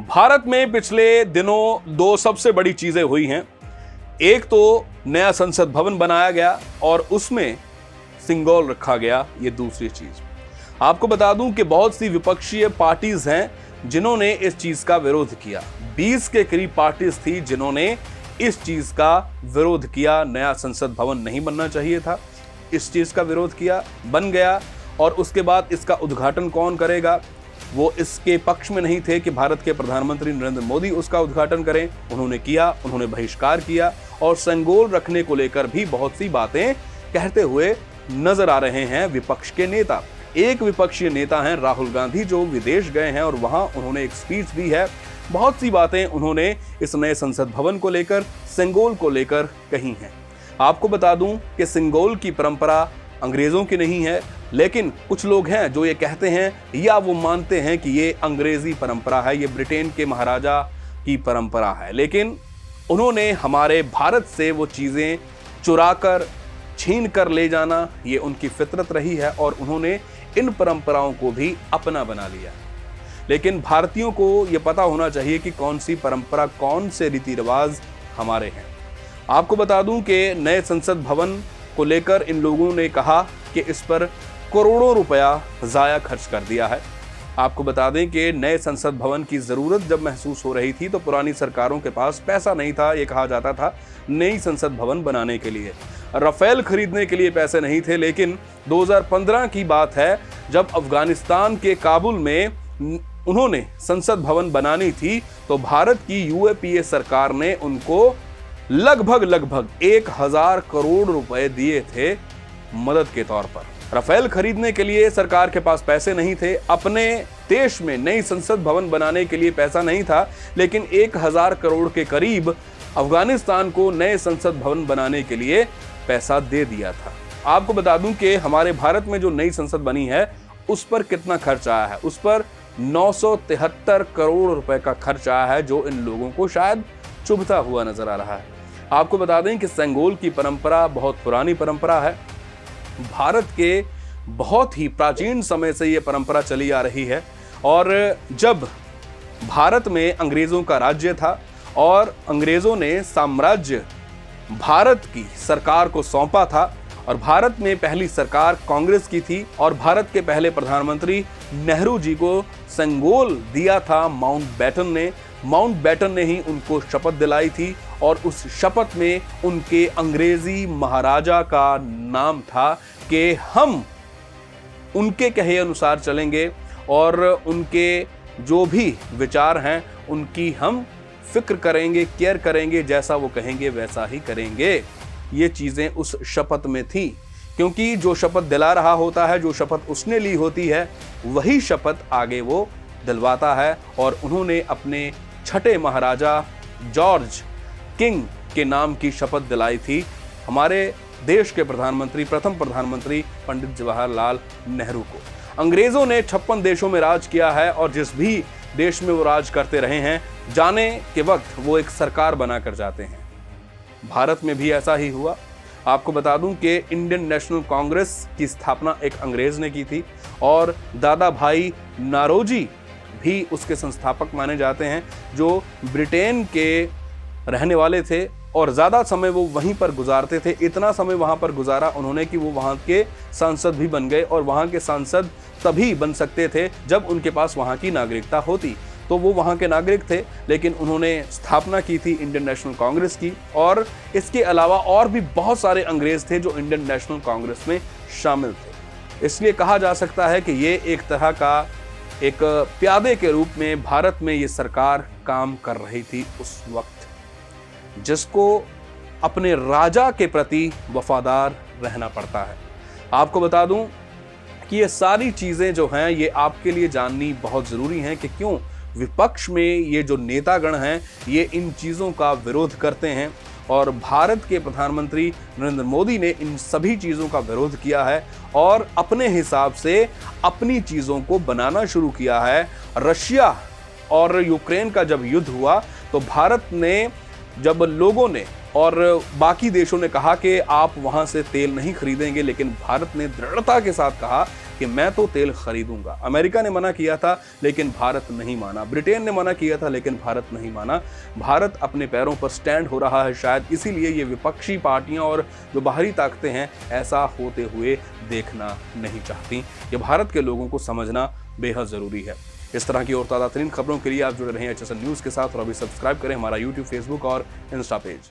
भारत में पिछले दिनों दो सबसे बड़ी चीजें हुई हैं। एक तो नया संसद भवन बनाया गया और उसमें सिंगोल रखा गया। ये दूसरी चीज आपको बता दूं कि बहुत सी विपक्षीय पार्टीज हैं जिन्होंने इस चीज का विरोध किया। 20 के करीब पार्टीज थी जिन्होंने इस चीज का विरोध किया। नया संसद भवन नहीं बनना चाहिए था, इस चीज का विरोध किया, बन गया। और उसके बाद इसका उद्घाटन कौन करेगा, वो इसके पक्ष में नहीं थे कि भारत के प्रधानमंत्री नरेंद्र मोदी उसका उद्घाटन करें। उन्होंने किया, उन्होंने बहिष्कार किया और सिंगोल रखने को लेकर भी बहुत सी बातें कहते हुए नजर आ रहे हैं विपक्ष के नेता। एक विपक्षी नेता हैं राहुल गांधी, जो विदेश गए हैं और वहां उन्होंने एक स्पीच दी है। बहुत सी बातें उन्होंने इस नए संसद भवन को लेकर, सिंगोल को लेकर कही हैं। आपको बता दूं कि सिंगोल की परंपरा अंग्रेजों की नहीं है, लेकिन कुछ लोग हैं जो ये कहते हैं या वो मानते हैं कि ये अंग्रेजी परंपरा है, ये ब्रिटेन के महाराजा की परंपरा है। लेकिन उन्होंने हमारे भारत से वो चीजें चुराकर, छीन कर ले जाना, ये उनकी फितरत रही है और उन्होंने इन परंपराओं को भी अपना बना लिया। लेकिन भारतीयों को ये पता होना चाहिए कि कौन सी परंपरा, कौन से रीति रिवाज हमारे हैं। आपको बता दूं कि नए संसद भवन को लेकर इन लोगों ने कहा कि इस पर करोड़ों रुपया जाया खर्च कर दिया है। आपको बता दें कि नए संसद भवन की जरूरत जब महसूस हो रही थी तो पुरानी सरकारों के पास पैसा नहीं था। ये कहा जाता था नई संसद भवन बनाने के लिए, राफेल खरीदने के लिए पैसे नहीं थे। लेकिन 2015 की बात है जब अफगानिस्तान के काबुल में उन्होंने संसद भवन बनानी थी तो भारत की यूएपीए सरकार ने उनको लगभग 1000 करोड़ रुपए दिए थे मदद के तौर पर। राफेल खरीदने के लिए सरकार के पास पैसे नहीं थे, अपने देश में नई संसद भवन बनाने के लिए पैसा नहीं था, लेकिन 1000 करोड़ के करीब अफगानिस्तान को नए संसद भवन बनाने के लिए पैसा दे दिया था। आपको बता दूं कि हमारे भारत में जो नई संसद बनी है उस पर कितना खर्च आया है, उस पर 973 करोड़ रुपए का खर्च आया है, जो इन लोगों को शायद चुभता हुआ नजर आ रहा है। आपको बता दें कि सिंगोल की परंपरा बहुत पुरानी परंपरा है। भारत के बहुत ही प्राचीन समय से ये परंपरा चली आ रही है और जब भारत में अंग्रेजों का राज्य था और अंग्रेजों ने साम्राज्य भारत की सरकार को सौंपा था और भारत में पहली सरकार कांग्रेस की थी और भारत के पहले प्रधानमंत्री नेहरू जी को सिंगोल दिया था माउंट बैटन ने ही उनको शपथ दिलाई थी और उस शपथ में उनके अंग्रेजी महाराजा का नाम था कि हम उनके कहे अनुसार चलेंगे और उनके जो भी विचार हैं उनकी हम फिक्र करेंगे, केयर करेंगे, जैसा वो कहेंगे वैसा ही करेंगे। ये चीजें उस शपथ में थी, क्योंकि जो शपथ दिला रहा होता है, जो शपथ उसने ली होती है, वही शपथ आगे वो दिलवाता है। और उन्होंने अपने छठे महाराजा जॉर्ज किंग के नाम की शपथ दिलाई थी हमारे देश के प्रधानमंत्री, प्रथम प्रधानमंत्री पंडित जवाहरलाल नेहरू को। अंग्रेजों ने 56 देशों में राज किया है और जिस भी देश में वो राज करते रहे हैं, जाने के वक्त वो एक सरकार बनाकर जाते हैं। भारत में भी ऐसा ही हुआ। आपको बता दूं कि इंडियन नेशनल कांग्रेस की स्थापना एक अंग्रेज ने की थी और दादा भाई नारोजी भी उसके संस्थापक माने जाते हैं, जो ब्रिटेन के रहने वाले थे और ज्यादा समय वो वहीं पर गुजारते थे। इतना समय वहां पर गुजारा उन्होंने कि वो वहां के सांसद भी बन गए और वहां के सांसद तभी बन सकते थे जब उनके पास वहां की नागरिकता होती। तो वो वहां के नागरिक थे, लेकिन उन्होंने स्थापना की थी इंडियन नेशनल कांग्रेस की। और इसके अलावा और भी बहुत सारे अंग्रेज थे जो इंडियन नेशनल कांग्रेस में शामिल थे। इसलिए कहा जा सकता है कि ये एक तरह का एक प्यादे के रूप में भारत में ये सरकार काम कर रही थी उस वक्त, जिसको अपने राजा के प्रति वफादार रहना पड़ता है। आपको बता दूं कि ये सारी चीजें जो हैं ये आपके लिए जाननी बहुत जरूरी हैं कि क्यों विपक्ष में ये जो नेतागण हैं ये इन चीजों का विरोध करते हैं। और भारत के प्रधानमंत्री नरेंद्र मोदी ने इन सभी चीजों का विरोध किया है और अपने हिसाब से अपनी चीजों को बनाना शुरू किया है। रशिया और यूक्रेन का जब युद्ध हुआ तो भारत ने, जब लोगों ने और बाकी देशों ने कहा कि आप वहां से तेल नहीं खरीदेंगे, लेकिन भारत ने दृढ़ता के साथ कहा कि मैं तो तेल खरीदूंगा। अमेरिका ने मना किया था लेकिन भारत नहीं माना, ब्रिटेन ने मना किया था लेकिन भारत नहीं माना। भारत अपने पैरों पर स्टैंड हो रहा है, शायद इसीलिए ये विपक्षी पार्टियां और जो बाहरी ताकतें हैं ऐसा होते हुए देखना नहीं चाहती। ये भारत के लोगों को समझना बेहद जरूरी है। इस तरह की और ताज़ा तरीन खबरों के लिए आप जुड़े रहें HSN न्यूज़ के साथ और अभी सब्सक्राइब करें हमारा YouTube, Facebook और इंस्टा पेज।